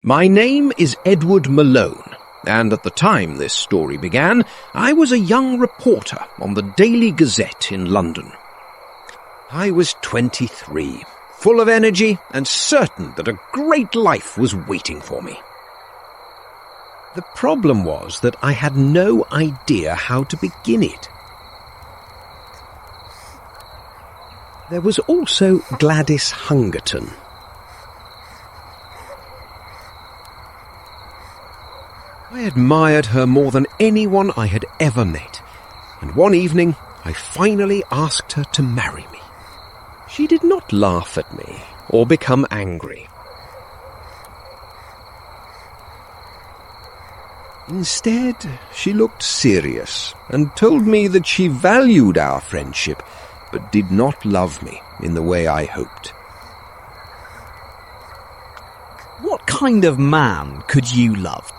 My name is Edward Malone, and at the time this story began, I was a young reporter on the Daily Gazette in London. I was 23, full of energy and certain that a great life was waiting for me. The problem was that I had no idea how to begin it. There was also Gladys Hungerton. I admired her more than anyone I had ever met, and one evening I finally asked her to marry me. She did not laugh at me or become angry. Instead, she looked serious and told me that she valued our friendship, but did not love me in the way I hoped. What kind of man could you love?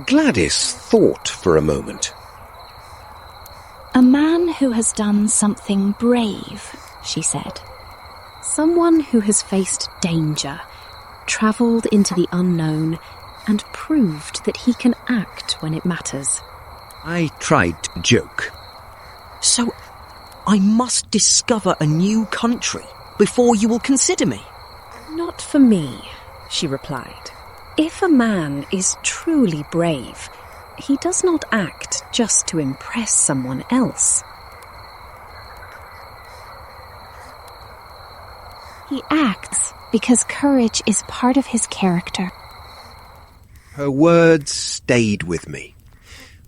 Gladys thought for a moment. A man who has done something brave, she said. Someone who has faced danger, travelled into the unknown, and proved that he can act when it matters. I tried to joke. So, I must discover a new country before you will consider me? Not for me, she replied. If a man is truly brave, he does not act just to impress someone else. He acts because courage is part of his character. Her words stayed with me.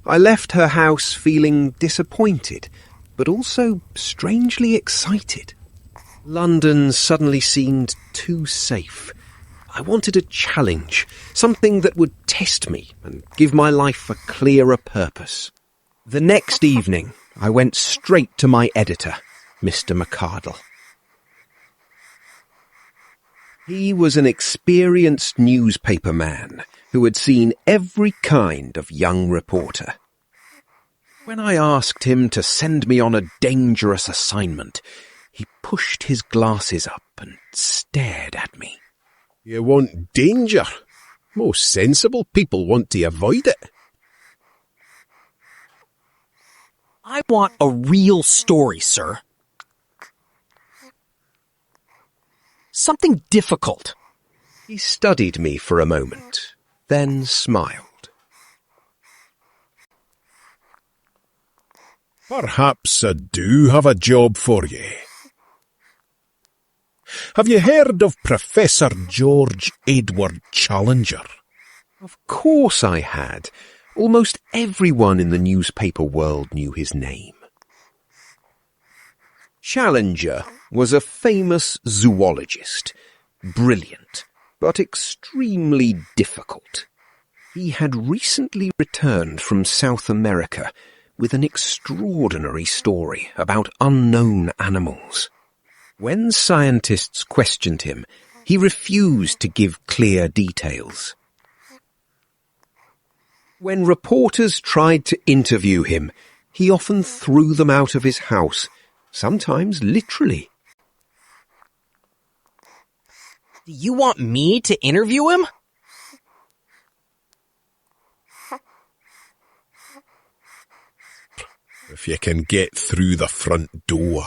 I left her house feeling disappointed, but also strangely excited. London suddenly seemed too safe. I wanted a challenge, something that would test me and give my life a clearer purpose. The next evening, I went straight to my editor, Mr. McArdle. He was an experienced newspaper man who had seen every kind of young reporter. When I asked him to send me on a dangerous assignment, he pushed his glasses up and stared at me. You want danger? Most sensible people want to avoid it. I want a real story, sir. Something difficult. He studied me for a moment, then smiled. Perhaps I do have a job for you. Have you heard of Professor George Edward Challenger? Of course I had. Almost everyone in the newspaper world knew his name. Challenger was a famous zoologist, brilliant, but extremely difficult. He had recently returned from South America with an extraordinary story about unknown animals. When scientists questioned him, he refused to give clear details. When reporters tried to interview him, he often threw them out of his house, sometimes literally. Do you want me to interview him? If you can get through the front door.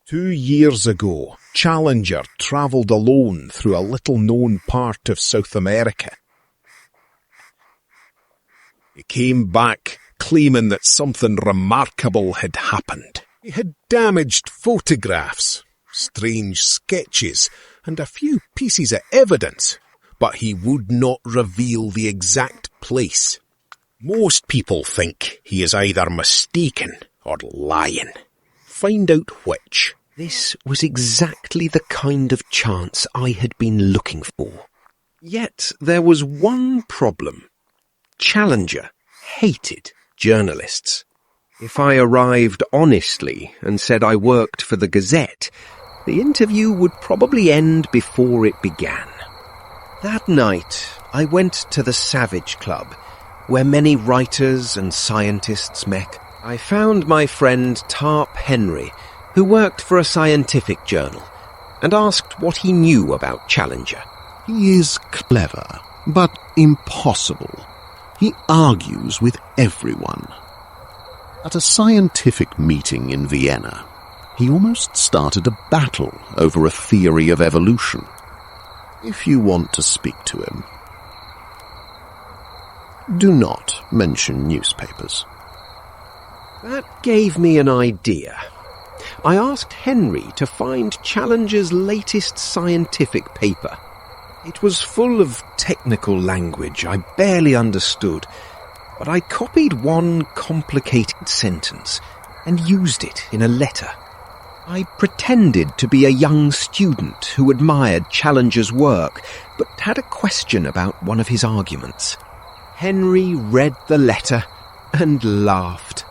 2 years ago, Challenger travelled alone through a little-known part of South America. He came back claiming that something remarkable had happened. He had damaged photographs, strange sketches, and a few pieces of evidence, but he would not reveal the exact place. Most people think he is either mistaken or lying. Find out which. This was exactly the kind of chance I had been looking for. Yet there was one problem. Challenger hated journalists. If I arrived honestly and said I worked for the Gazette, the interview would probably end before it began. That night, I went to the Savage Club, where many writers and scientists met. I found my friend Tarp Henry, who worked for a scientific journal, and asked what he knew about Challenger. He is clever, but impossible. He argues with everyone. At a scientific meeting in Vienna, he almost started a battle over a theory of evolution. If you want to speak to him, do not mention newspapers. That gave me an idea. I asked Henry to find Challenger's latest scientific paper. It was full of technical language I barely understood, but I copied one complicated sentence and used it in a letter. I pretended to be a young student who admired Challenger's work, but had a question about one of his arguments. Henry read the letter and laughed.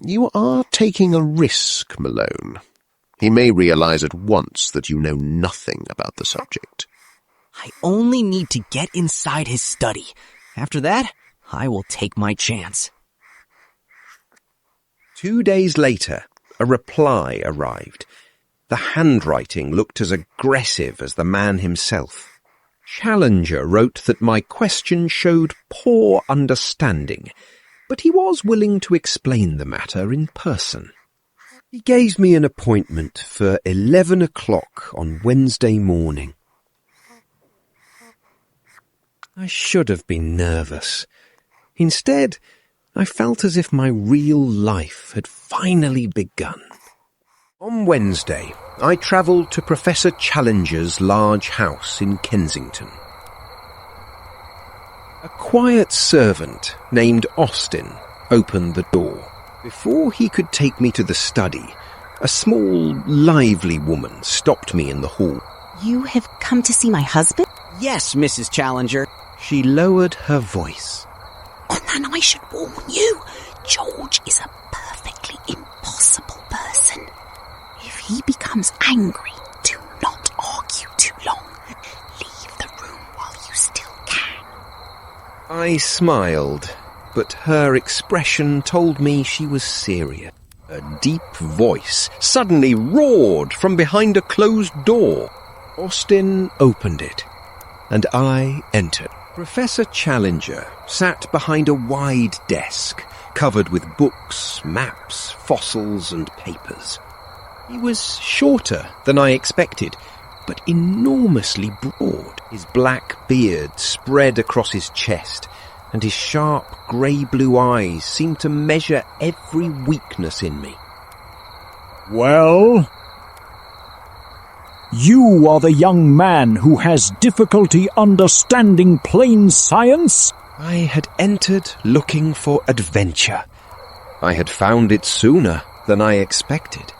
You are taking a risk, Malone. He may realize at once that you know nothing about the subject. I only need to get inside his study. After that, I will take my chance. 2 days later, a reply arrived. The handwriting looked as aggressive as the man himself. Challenger wrote that my question showed poor understanding, but he was willing to explain the matter in person. He gave me an appointment for 11 o'clock on Wednesday morning. I should have been nervous. Instead, I felt as if my real life had finally begun. On Wednesday, I travelled to Professor Challenger's large house in Kensington. A quiet servant named Austin opened the door. Before he could take me to the study, a small, lively woman stopped me in the hall. You have come to see my husband? Yes, Mrs. Challenger. She lowered her voice. Oh, then I should warn you, George is a perfectly impossible person. If he becomes angry, do not argue too long. Leave the room while you still can. I smiled, but her expression told me she was serious. A deep voice suddenly roared from behind a closed door. Austin opened it, and I entered. Professor Challenger sat behind a wide desk, covered with books, maps, fossils, and papers. He was shorter than I expected, but enormously broad. His black beard spread across his chest, and his sharp grey-blue eyes seemed to measure every weakness in me. Well? You are the young man who has difficulty understanding plain science? I had entered looking for adventure. I had found it sooner than I expected.